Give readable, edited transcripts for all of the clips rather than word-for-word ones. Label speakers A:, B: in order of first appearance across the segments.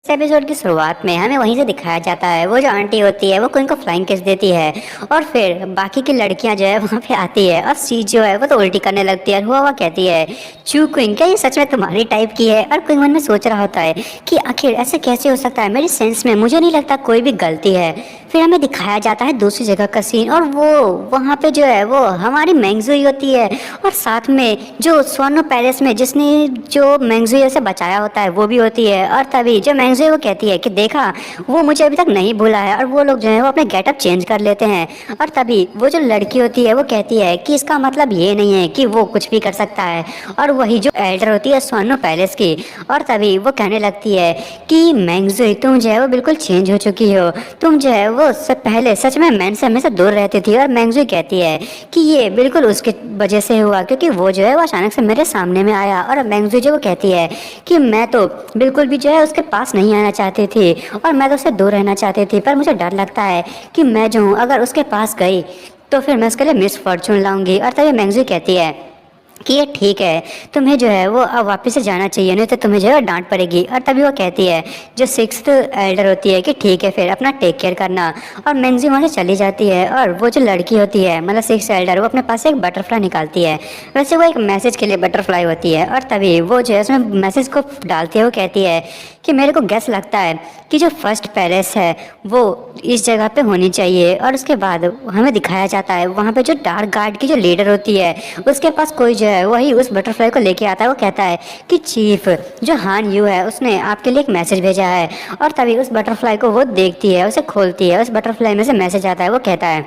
A: Episode की शुरुआत में हमें वहीं से दिखाया जाता है, वो जो आंटी होती है वो क्वीन को फ्लाइंग किस देती है और फिर बाकी की लड़कियां जो है वहाँ पे आती है और सी जो है वो तो उल्टी करने लगती है। हुआ कहती है, चू क्वीन क्या ये सच में तुम्हारी टाइप की है? और क्वीन मन में सोच रहा होता है कि आखिर ऐसे कैसे हो सकता है, मेरी सेंस में मुझे नहीं लगता कोई भी गलती है। फिर हमें दिखाया जाता है दूसरी जगह का सीन और वो वहाँ पे जो है वो हमारी मैंगजुई होती है और साथ में जो स्वर्ण पैलेस में जिसने जो मैंगजुई से बचाया होता है वो भी होती है। और तभी जो मैंगजुई वो कहती है कि देखा वो मुझे अभी तक नहीं भूला है, और वो लोग जो है वो अपने गेटअप चेंज कर लेते हैं। और तभी वो जो लड़की होती है वो कहती है कि इसका मतलब ये नहीं है कि वो कुछ भी कर सकता है। और वही जो एल्डर होती है स्वर्ण पैलेस की, और तभी वो कहने लगती है कि मैंगजुई तुम जो है वो बिल्कुल चेंज हो चुकी हो, तुम जो है वो सब पहले सच में मैन से हमेशा दूर रहती थी। और मैंगजुई कहती है कि ये बिल्कुल उसके वजह से हुआ क्योंकि वो जो है वो अचानक से मेरे सामने में आया। और मैंगजुई जो वो कहती है कि मैं तो बिल्कुल भी जो है उसके पास नहीं आना चाहती थी और मैं तो उससे दूर रहना चाहती थी, पर मुझे डर लगता है कि मैं जो हूँ अगर उसके पास गई तो फिर मैं उसके लिए मिस फॉर्चून लाऊंगी। और तभी मैंगजुई कहती है कि ये ठीक है, तुम्हें जो है वो अब वापस से जाना चाहिए, नहीं तो तुम्हें जो है डांट पड़ेगी। और तभी वो कहती है जो सिक्स्थ एल्डर होती है कि ठीक है फिर अपना टेक केयर करना। और मैंगजी वहाँ से चली जाती है और वो जो लड़की होती है मतलब सिक्स्थ एल्डर वो अपने पास से एक बटरफ्लाई निकालती है। वैसे वो एक मैसेज के लिए बटरफ्लाई होती है और तभी वो जो है उसमें मैसेज को डालती है। वो कहती है कि मेरे को गैस लगता है कि जो फर्स्ट पैलेस है वो इस जगह पे होनी चाहिए। और उसके बाद हमें दिखाया जाता है वहाँ पे जो डार्क गार्ड की जो लीडर होती है उसके पास कोई जो है वही उस बटरफ्लाई को लेके आता है। वो कहता है कि चीफ जो हान यू है उसने आपके लिए एक मैसेज भेजा है। और तभी उस बटरफ्लाई को वो देखती है, उसे खोलती है, उस बटरफ्लाई में से मैसेज आता है। वो कहता है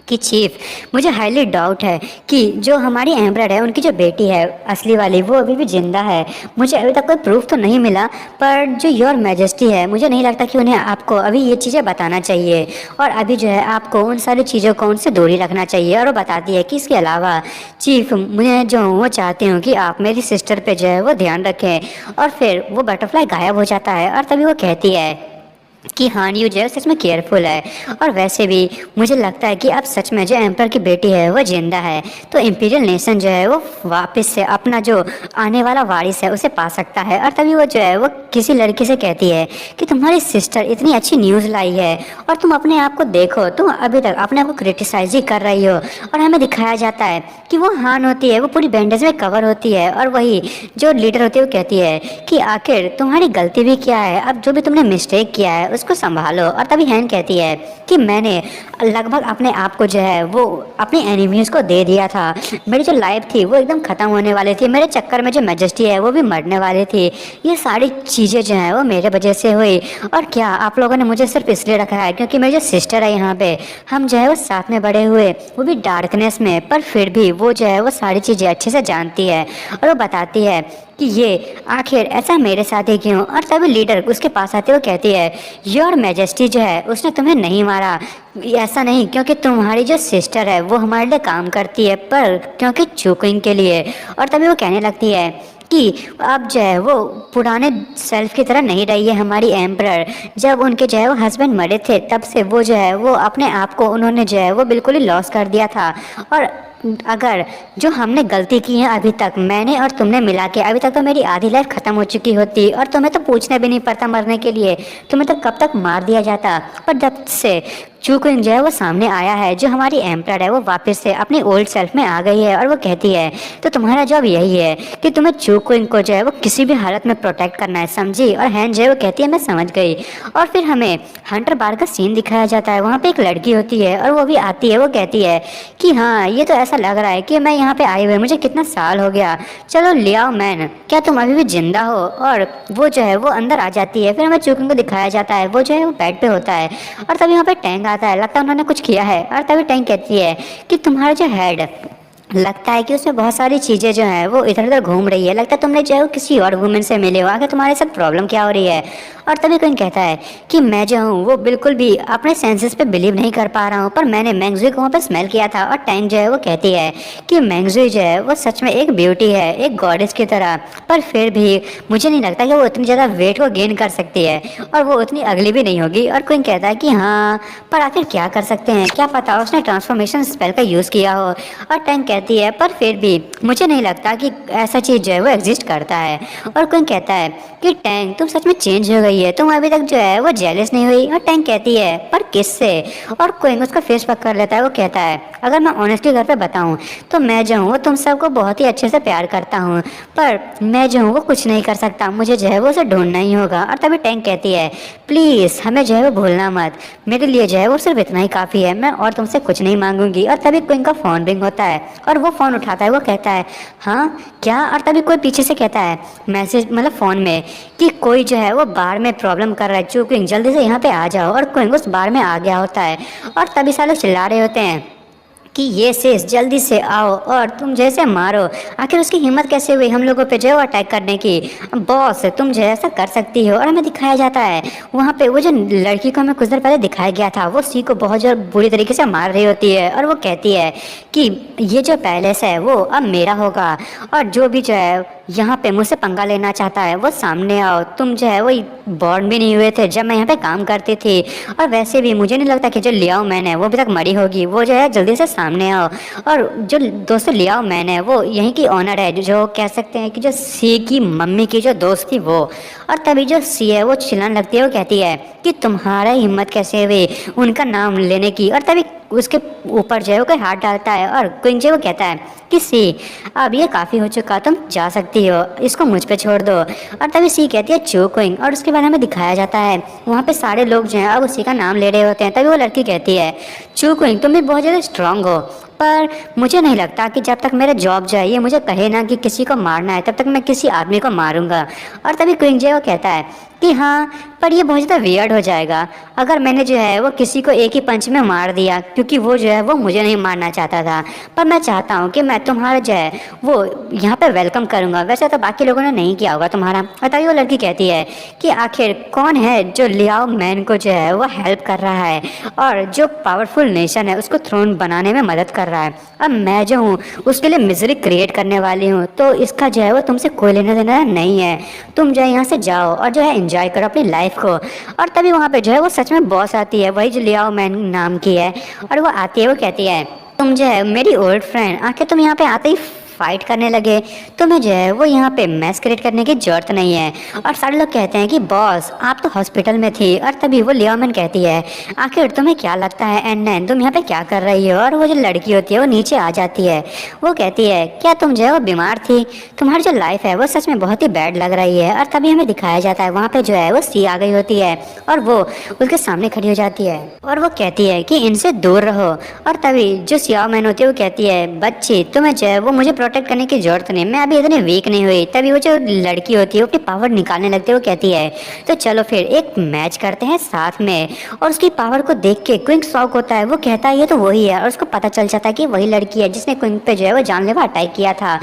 A: कि चीफ मुझे हाईली डाउट है कि जो हमारी एम्बरर है उनकी जो बेटी है असली वाली वो अभी भी जिंदा है। मुझे अभी तक कोई प्रूफ तो नहीं मिला, पर जो योर मैजेस्टी है मुझे नहीं लगता कि उन्हें आपको अभी ये चीज़ें बताना चाहिए और अभी जो है आपको उन सारी चीज़ों को उनसे दूरी रखना चाहिए। और वो बताती है कि इसके अलावा चीफ मुझे जो वो चाहती हूँ कि आप मेरी सिस्टर पे जो है वो ध्यान रखें। और फिर वो बटरफ्लाई गायब हो जाता है और तभी वो कहती है कि हाँ यू जो है सच में केयरफुल है। और वैसे भी मुझे लगता है कि अब सच में जो एम्पर की बेटी है वो जिंदा है तो इम्पीरियल नेशन जो है वो वापस से अपना जो आने वाला वारिस है उसे पा सकता है। और तभी वो जो है वो किसी लड़की से कहती है कि तुम्हारी सिस्टर इतनी अच्छी न्यूज़ लाई है और तुम अपने आप को देखो, तुम अभी तक अपने आप को क्रिटिसाइज ही कर रही हो। और हमें दिखाया जाता है कि वो हान होती है वो पूरी बैंडेज में कवर होती है और वही जो लीडर होती है वो कहती है कि आखिर तुम्हारी गलती भी क्या है, अब जो भी तुमने मिस्टेक किया है उसको संभालो। और तभी हैन कहती है कि मैंने लगभग अपने आप को जो है वो अपने एनिमीज को दे दिया था, मेरी जो लाइफ थी वो एकदम ख़त्म होने वाली थी, मेरे चक्कर में जो मैजेस्टी है वो भी मरने वाली थी, ये सारी चीज़ें जो हैं वो मेरे वजह से हुई। और क्या आप लोगों ने मुझे सिर्फ इसलिए रखा है क्योंकि मेरी जो सिस्टर है यहाँ पे हम जो है वो साथ में बड़े हुए, वो भी डार्कनेस में, पर फिर भी वो जो है वो सारी चीज़ें अच्छे से जानती है और वो बताती है कि ये आखिर ऐसा मेरे साथ ही क्यों। और तभी लीडर उसके पास आते हुए कहती है योर मैजेस्टी जो है उसने तुम्हें नहीं मारा, ऐसा नहीं क्योंकि तुम्हारी जो सिस्टर है वो हमारे लिए काम करती है पर क्योंकि चूकिंग के लिए। और तभी वो कहने लगती है कि अब जो है वो पुराने सेल्फ की तरह नहीं रही है हमारी एम्परर, जब उनके जो है वो हस्बैंड मरे थे तब से वो जो है वो अपने आप को उन्होंने जो है वो बिल्कुल ही लॉस कर दिया था। और अगर जो हमने गलती की है अभी तक मैंने और तुमने मिला के अभी तक तो मेरी आधी लाइफ ख़त्म हो चुकी होती और तुम्हें तो पूछने भी नहीं पड़ता मरने के लिए, तुम्हें तो कब तक मार दिया जाता। पर जब से चूकिंग जो है वो सामने आया है जो हमारी एम्परर है वो वापस से अपनी ओल्ड सेल्फ में आ गई है और वो कहती है तो तुम्हारा जॉब यही है कि तुम्हें चूकिंग को जो है वो किसी भी हालत में प्रोटेक्ट करना है, समझी। और हैन जो है वो कहती है मैं समझ गई। और फिर हमें हंटर बार का सीन दिखाया जाता है, वहाँ पे एक लड़की होती है और वो भी आती है, वो कहती है कि हाँ ये तो ऐसा लग रहा है कि मैं यहाँ पे आई हुई मुझे कितना साल हो गया, चलो ले आओ मैन, क्या तुम अभी भी जिंदा हो। और वो जो है वो अंदर आ जाती है। फिर हमें चूकिंग को दिखाया जाता है वो जो है वो बेड पे होता है और तभी वहाँ पे टैंक आता है, लगता है उन्होंने कुछ किया है। और तभी टैंक कहती है कि तुम्हारा जो हेड लगता है कि उसमें बहुत सारी चीज़ें जो हैं वो इधर उधर घूम रही है, लगता है तुमने जो है वो किसी और वुमेन से मिले हो, आगे तुम्हारे साथ प्रॉब्लम क्या हो रही है। और तभी कोई कहता है कि मैं जो हूँ वो बिल्कुल भी अपने सेंसेस पे बिलीव नहीं कर पा रहा हूँ, पर मैंने मैंगजुई को वहाँ पर स्मेल किया था। और टैंक जो है वो कहती है कि मैंगजुई जो है वो सच में एक ब्यूटी है, एक गॉडेस की तरह, पर फिर भी मुझे नहीं लगता कि वो इतनी ज़्यादा वेट को गेन कर सकती है और वो उतनी अगली भी नहीं होगी। और कोई कहता है कि हाँ पर आखिर क्या कर सकते हैं, क्या पता उसने ट्रांसफॉर्मेशन स्पेल का यूज़ किया हो। और टैंक कहता कहती है पर फिर भी मुझे नहीं लगता कि ऐसा चीज़ जो है वो एग्जिस्ट करता है। और क्विंग कहता है कि टैंग तुम सच में चेंज हो गई है, तुम अभी तक जो है वो जेलस नहीं हुई। और टैंग कहती है पर किससे? और क्विंग उसका फेस पकड़ लेता है। वो कहता है अगर मैं ऑनेस्टली घर पे बताऊं तो मैं जो हूँ तुम सबको बहुत ही अच्छे से प्यार करता हूँ, पर मैं जो हूँ वो कुछ नहीं कर सकता, मुझे जो है वो उसे ढूंढना ही होगा। और तभी टैंग कहती है प्लीज़ हमें जो है वो भूलना मत, मेरे लिए जो है वो सिर्फ इतना ही काफ़ी है, मैं और तुमसे कुछ नहीं मांगूंगी। और तभी क्विंग का फ़ोन रिंग होता है और वो फ़ोन उठाता है। वो कहता है हाँ क्या? और तभी कोई पीछे से कहता है मैसेज मतलब फ़ोन में कि कोई जो है वो बार में प्रॉब्लम कर रहा है, चू क्विंग जल्दी से यहाँ पे आ जाओ। और क्विंग उस बार में आ गया होता है और तभी सारे लोग चिल्ला रहे होते हैं कि ये सिस जल्दी से आओ और तुम जैसे मारो। आखिर उसकी हिम्मत कैसे हुई हम लोगों पे जो है वो अटैक करने की? बॉस तुम जो है ऐसा कर सकती हो। और हमें दिखाया जाता है वहाँ पे वो जो लड़की को हमें कुछ देर पहले दिखाया गया था वो सी को बहुत जो बुरी तरीके से मार रही होती है और वो कहती है कि ये जो पैलेस है वो अब मेरा होगा और जो भी जो है यहाँ पे मुझसे पंगा लेना चाहता है वो सामने आओ। तुम जो है वो बॉर्न भी नहीं हुए थे जब मैं यहाँ पे काम करती थी, और वैसे भी मुझे नहीं लगता कि जो लियाओ मैंने वो अभी तक मरी होगी, वो जो है जल्दी से सामने आओ। और जो दोस्त लियाओ मैंने वो यहीं की ऑनर है, जो कह सकते हैं कि जो सी की मम्मी की जो दोस्त थी वो। और तभी जो सी है वो चिल्लाने लगती है। वो कहती है कि तुम्हारा हिम्मत कैसे हुई उनका नाम लेने की? और तभी उसके ऊपर जो है वो कोई हाथ डालता है और क्विंग जो वो कहता है कि सी अब ये काफ़ी हो चुका, तुम जा सकती हो, इसको मुझ पे छोड़ दो। और तभी सी कहती है चो क्विंग। और उसके बाद हमें दिखाया जाता है वहाँ पे सारे लोग जो हैं अब उसी का नाम ले रहे होते हैं। तभी वो लड़की कहती है चो क्विंग तुम भी बहुत ज़्यादा स्ट्रांग हो, पर मुझे नहीं लगता कि जब तक मेरा जॉब जो है ये मुझे कहे ना कि किसी को मारना है तब तक मैं किसी आदमी को मारूंगा। और तभी क्विंग जो है वो कहता है कि हाँ पर ये बहुत ज़्यादा वियर्ड हो जाएगा अगर मैंने जो है वो किसी को एक ही पंच में मार दिया, क्योंकि वो जो है वो मुझे नहीं मारना चाहता था, पर मैं चाहता हूँ कि मैं तुम्हारा जो है वो यहाँ पे वेलकम करूँगा। वैसे तो बाकी लोगों ने नहीं किया होगा तुम्हारा। और तभी वो लड़की कहती है कि आखिर कौन है जो लियाओ मैन को जो है वो हेल्प कर रहा है और जो पावरफुल नेशन है उसको थ्रोन बनाने में मदद कर रहा है। अब मैं जो हूँ उसके लिए मिजरी क्रिएट करने वाली हूँ, तो इसका जो है वो तुमसे कोई लेना देना नहीं है। तुम जो है यहाँ से जाओ और जो है एंजॉय करो अपनी लाइफ को। और तभी वहाँ पे जो है वो सच में बॉस आती है, वही जो लियाओ मैन नाम की है। और वो आती है, वो कहती है तुम जो है मेरी ओल्ड फ्रेंड, आखिर तुम यहाँ पे आते ही फाइट करने लगे, तुम्हें जो है वो यहाँ पे मैस क्रिएट करने की जरूरत नहीं है। और सारे लोग कहते हैं कि बॉस आप तो हॉस्पिटल में थी। और तभी वो लियामन कहती है आखिर तुम्हें क्या लगता है एन तुम यहाँ पे क्या कर रही हो? और वो जो लड़की होती है वो नीचे आ जाती है। वो कहती है क्या तुम जो है वो बीमार थी? तुम्हारी जो लाइफ है वो सच में बहुत ही बैड लग रही है। और तभी हमें दिखाया जाता है वहाँ पे जो है वो सी आ गई होती है और वो उसके सामने खड़ी हो जाती है और वो कहती है कि इनसे दूर रहो। और तभी जो सियाओ मैन होती है वो कहती है बच्ची तुम्हें जो है वो मुझे प्रोटेक्ट करने की जरूरत नहीं, मैं अभी इतनी वीक नहीं हुई। तभी वो जो लड़की होती है वो अपनी पावर निकालने लगती है। वो कहती है तो चलो फिर एक मैच करते हैं साथ में। और उसकी पावर को देख के क्विंग शॉक होता है। वो कहता है ये तो वही है, और उसको पता चल जाता है कि वही लड़की है जिसने क्विंग पे जो है वो जानलेवा अटैक किया था।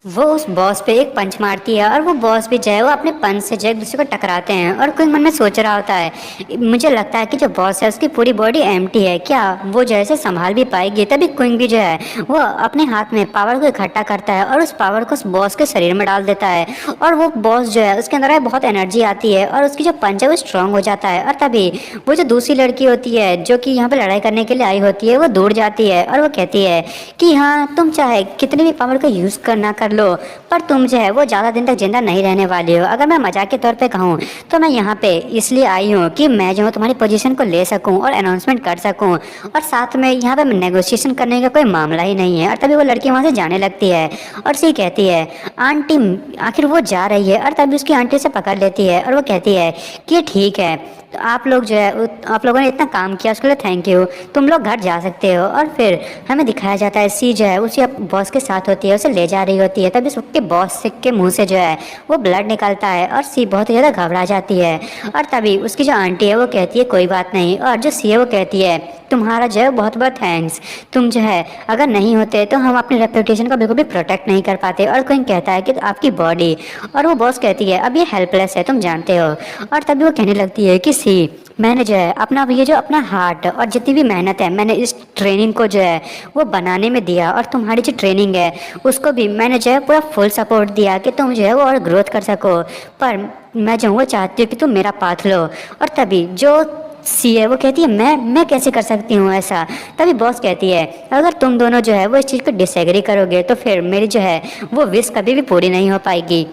A: वो उस बॉस पे एक पंच मारती है और वो बॉस भी जो है वो अपने पंच से जो एक दूसरे को टकराते हैं। और क्विंग मन में सोच रहा होता है मुझे लगता है कि जो बॉस है उसकी पूरी बॉडी एम्प्टी है, क्या वो जो है संभाल भी पाएगी? तभी क्विंग भी जो है वो अपने हाथ में पावर को इकट्ठा करता है और उस पावर को उस बॉस के शरीर में डाल देता है। और वो बॉस जो है उसके अंदर बहुत एनर्जी आती है और उसकी जो पंच है वो स्ट्रांग हो जाता है। और तभी वो जो दूसरी लड़की होती है जो कि यहाँ पे लड़ाई करने के लिए आई होती है वो दूर जाती है और वो कहती है कि हाँ तुम चाहे कितनी भी पावर का यूज़ करना कर लो, पर तुम जो है वो ज़्यादा दिन तक जिंदा नहीं रहने वाली हो। अगर मैं मजाक के तौर पे कहूँ तो मैं यहाँ पे इसलिए आई हूँ कि मैं जो हूँ तुम्हारी पोजीशन को ले सकूँ और अनाउंसमेंट कर सकूँ, और साथ में यहाँ पे नेगोशिएशन करने का कोई मामला ही नहीं है। और तभी वो लड़की वहाँ से जाने लगती है और सी कहती है आंटी, आखिर वो जा रही है। और तभी उसकी आंटी से पकड़ लेती है और वो कहती है कि ठीक है तो आप लोग जो है आप लोगों ने इतना काम किया उसके लिए थैंक यू, तुम लोग घर जा सकते हो। और फिर हमें दिखाया जाता है सी जो है उसी बॉस के साथ होती है, उसे ले जा रही होती है। तभी उसके बॉस के मुंह से जो है वो ब्लड निकलता है और सी बहुत ही ज़्यादा घबरा जाती है। और तभी उसकी जो आंटी है वो कहती है कोई बात नहीं, और जो सी है वो कहती है तुम्हारा जो है बहुत बहुत थैंक्स, तुम जो है अगर नहीं होते तो हम अपनी रेपुटेशन को बिल्कुल भी प्रोटेक्ट नहीं कर पाते। और कोई कहता है कि आपकी बॉडी, और वो बॉस कहती है अब ये हेल्पलेस है तुम जानते हो। और तभी वो कहने लगती है कि सी मैंने जो है अपना ये जो अपना हार्ट और जितनी भी मेहनत है मैंने इस ट्रेनिंग को जो है वो बनाने में दिया, और तुम्हारी जो ट्रेनिंग है उसको भी मैंने जो है पूरा फुल सपोर्ट दिया कि तुम जो है वो और ग्रोथ कर सको, पर मैं जो वो चाहती हूँ कि तुम मेरा पाथ लो। और तभी जो सी है वो कहती है मैं कैसे कर सकती हूँ ऐसा। तभी बॉस कहती है अगर तुम दोनों जो है वो इस चीज़ को डिसएग्री करोगे तो फिर मेरी जो है वो विश कभी भी पूरी नहीं हो पाएगी।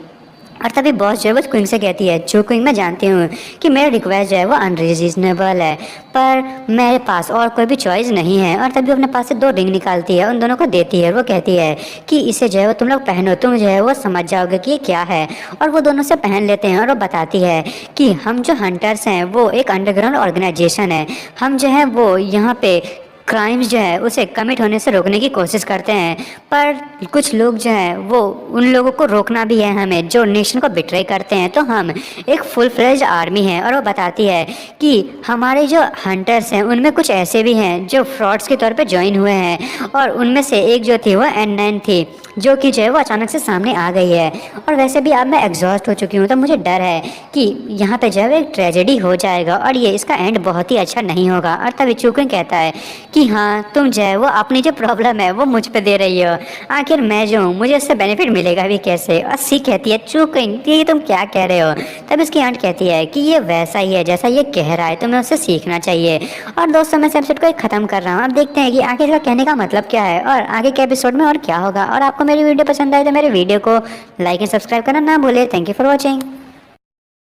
A: और तभी बॉस जो है वो क्विंग से कहती है जो क्विंग मैं जानती हूँ कि मेरा रिक्वेस्ट जो है वो अनरीजनेबल है, पर मेरे पास और कोई भी चॉइस नहीं है। और तभी अपने पास से 2 रिंग निकालती है, उन दोनों को देती है। वो कहती है कि इसे जो है वो तुम लोग पहनो, तुम जो है वो समझ जाओगे कि ये क्या है। और वो दोनों से पहन लेते हैं और वो बताती है कि हम जो हंटर्स हैं वो एक अंडरग्राउंड ऑर्गेनाइजेशन है, हम जो है वो यहाँ पे क्राइम्स जो है उसे कमिट होने से रोकने की कोशिश करते हैं, पर कुछ लोग जो हैं वो उन लोगों को रोकना भी है हमें जो नेशन को बिट्रे करते हैं, तो हम एक फुल फ्लेज आर्मी है। और वो बताती है कि हमारे जो हंटर्स हैं उनमें कुछ ऐसे भी हैं जो फ्रॉड्स के तौर पे ज्वाइन हुए हैं, और उनमें से एक जो थी वो N9 थी जो कि जो है वो अचानक से सामने आ गई है। और वैसे भी अब मैं एग्जॉस्ट हो चुकी हूँ, तो मुझे डर है कि यहाँ पे जो है एक ट्रेजेडी हो जाएगा और ये इसका एंड बहुत ही अच्छा नहीं होगा। और तभी चूकिंग कहता है कि हाँ तुम जो है वो अपनी जो प्रॉब्लम है वो मुझ पे दे रही हो, आखिर मैं जो हूँ मुझे इससे बेनिफिट मिलेगा भी कैसे। और सी कहती है चूकिंग ये तुम क्या कह रहे हो। तब इसकी आंट कहती है कि ये वैसा ही है जैसा ये कह रहा है, तुम्हें उससे सीखना चाहिए। और दोस्तों मैं इस एपिसोड को ख़त्म कर रहा हूँ, अब देखते हैं कि आगे इसका कहने का मतलब क्या है और आगे के एपिसोड में और क्या होगा। और आपको मेरी वीडियो पसंद आए तो मेरे वीडियो को लाइक एंड सब्सक्राइब करना ना भूले। Thank you for watching.